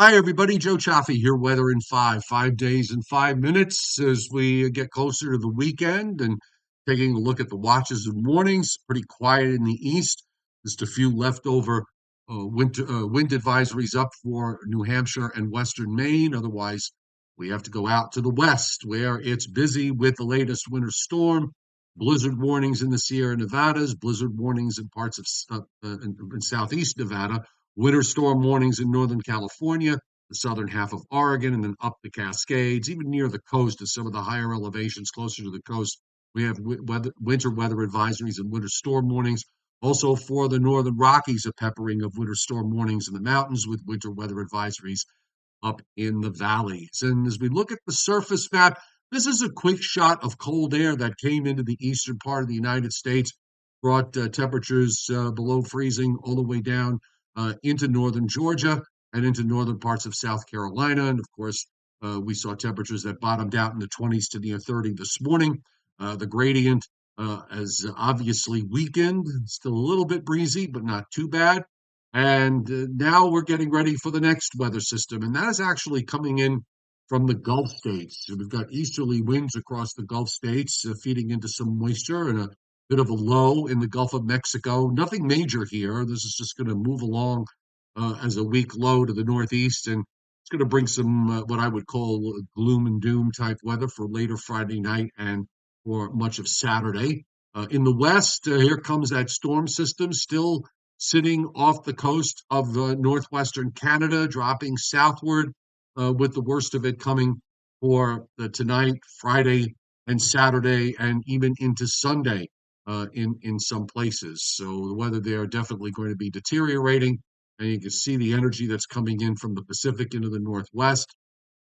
Hi, everybody. Joe Cioffi here. Weather in 5 days and 5 minutes as we get closer to the weekend and taking a look at the watches and warnings. Pretty quiet in the east. Just a few leftover wind advisories up for New Hampshire and Western Maine. Otherwise, we have to go out to the west where it's busy with the latest winter storm, blizzard warnings in the Sierra Nevadas, blizzard warnings in parts of in southeast Nevada, winter storm warnings in Northern California, the southern half of Oregon, and then up the Cascades, even near the coast at some of the higher elevations closer to the coast. We have winter weather advisories and winter storm warnings. Also, for the Northern Rockies, a peppering of winter storm warnings in the mountains with winter weather advisories up in the valleys. And as we look at the surface map, this is a quick shot of cold air that came into the eastern part of the United States, brought temperatures below freezing all the way down into northern Georgia and into northern parts of South Carolina. And of course, we saw temperatures that bottomed out in the 20s to near 30 this morning. The gradient has obviously weakened, still a little bit breezy, but not too bad. And now we're getting ready for the next weather system, and that is actually coming in from the Gulf states. So we've got easterly winds across the Gulf states, feeding into some moisture and a bit of a low in the Gulf of Mexico. Nothing major here. This is just going to move along as a weak low to the northeast, and it's going to bring some what I would call gloom and doom type weather for later Friday night and for much of Saturday. In the west, here comes that storm system, still sitting off the coast of northwestern Canada, dropping southward, with the worst of it coming for tonight, Friday, and Saturday, and even into Sunday in some places. So the weather there definitely going to be deteriorating, and you can see the energy that's coming in from the Pacific into the Northwest.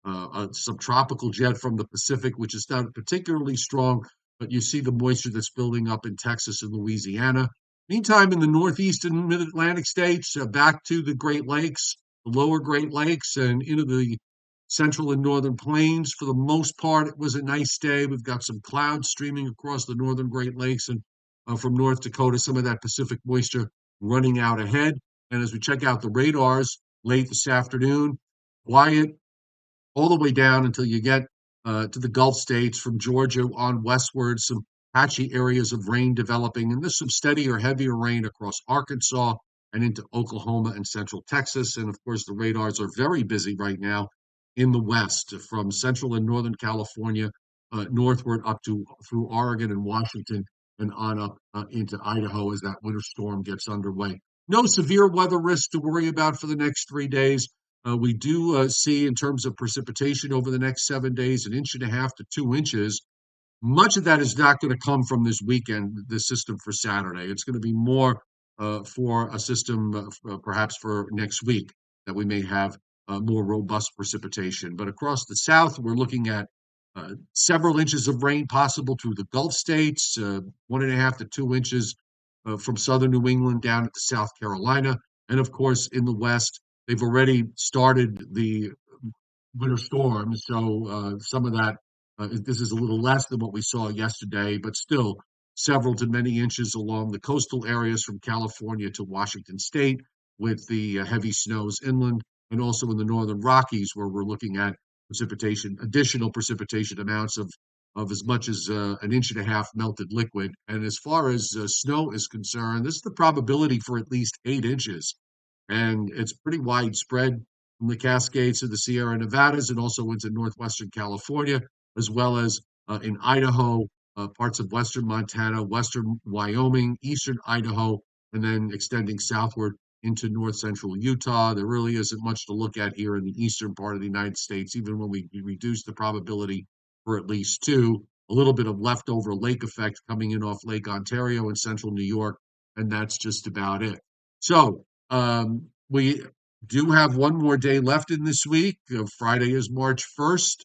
A subtropical jet from the Pacific, which is not particularly strong, but you see the moisture that's building up in Texas and Louisiana. Meantime, in the Northeast and Mid-Atlantic states, back to the Great Lakes, the lower Great Lakes, and into the central and northern plains. For the most part, it was a nice day. We've got some clouds streaming across the northern Great Lakes, and from North Dakota, some of that Pacific moisture running out ahead. And as we check out the radars late this afternoon, quiet all the way down until you get to the Gulf states from Georgia on westward, some patchy areas of rain developing, and there's some steadier, heavier rain across Arkansas and into Oklahoma and central Texas. And of course, the radars are very busy right now in the west, from central and northern California northward up to through Oregon and Washington and on up into Idaho as that winter storm gets underway. No severe weather risk to worry about for the next 3 days. We do see, in terms of precipitation over the next 7 days, an inch and a half to 2 inches. Much of that is not going to come from this weekend, the system for Saturday. It's going to be more for a system, perhaps for next week, that we may have more robust precipitation. But across the south, we're looking at several inches of rain possible through the Gulf states, 1.5 to 2 inches from southern New England down into South Carolina. And of course, in the west, they've already started the winter storm. So some of that, this is a little less than what we saw yesterday, but still several to many inches along the coastal areas from California to Washington state, with the heavy snows inland, and also in the Northern Rockies, where we're looking at precipitation, additional precipitation amounts of as much as an inch and a half melted liquid. And as far as snow is concerned, this is the probability for at least 8 inches. And it's pretty widespread from the Cascades to the Sierra Nevadas and also into northwestern California, as well as in Idaho, parts of western Montana, western Wyoming, eastern Idaho, and then extending southward into north central Utah. There really isn't much to look at here in the eastern part of the United States, even when we reduce the probability for at least two. A little bit of leftover lake effect coming in off Lake Ontario in central New York, and that's just about it. So we do have one more day left in this week. Friday is March 1st.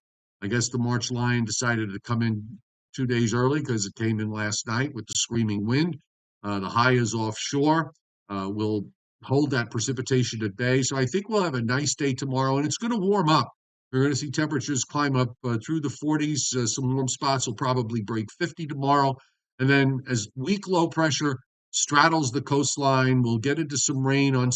I guess the March line decided to come in 2 days early because it came in last night with the screaming wind. The high is offshore. We'll hold that precipitation at bay. So I think we'll have a nice day tomorrow, and it's going to warm up. We're going to see temperatures climb up through the 40s. Some warm spots will probably break 50 tomorrow. And then as weak low pressure straddles the coastline, we'll get into some rain on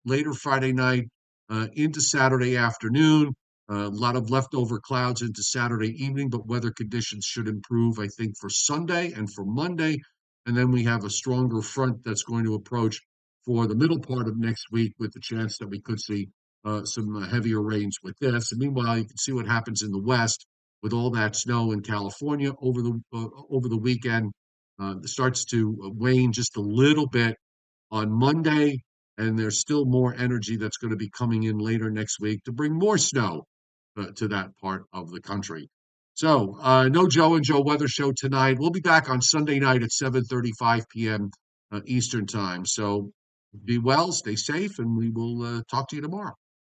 later Friday night, into Saturday afternoon. A lot of leftover clouds into Saturday evening, but weather conditions should improve, I think, for Sunday and for Monday. And then we have a stronger front that's going to approach for the middle part of next week with the chance that we could see some heavier rains with this. And meanwhile, you can see what happens in the west with all that snow in California over the weekend. It starts to wane just a little bit on Monday, and there's still more energy that's going to be coming in later next week to bring more snow to that part of the country. So, no Joe and Joe weather show tonight. We'll be back on Sunday night at 7:35 p.m. Eastern time. So, be well, stay safe, and we will talk to you tomorrow.